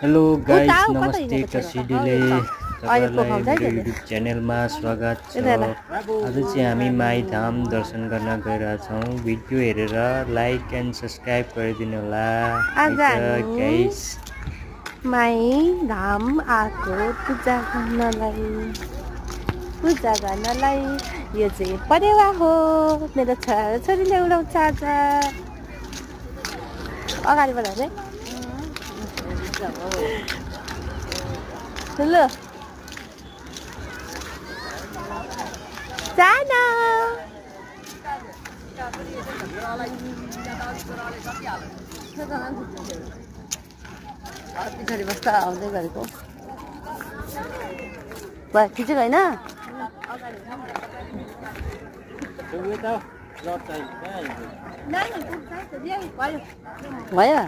Hello guys नमस्ते कसिडीले तपाईहरुलाई मेरो युट्युब च्यानलमा स्वागत छ। आज चाहिँ हामी माई धाम दर्शन गर्न गइरहेछौं। भिडियो हेरेर लाइक एन्ड सब्स्क्राइब गरिदिनु होला। आज गाइस माई धाम आको पूजा गर्नलाई यो चाहिँ परेवा हो। मेरो छोरीले उडाउँछ आज अगाडिबाट है। Hello. Sana. पछाडि बस्दा आउँदै गरेको भयो खिचेको होइन। भयो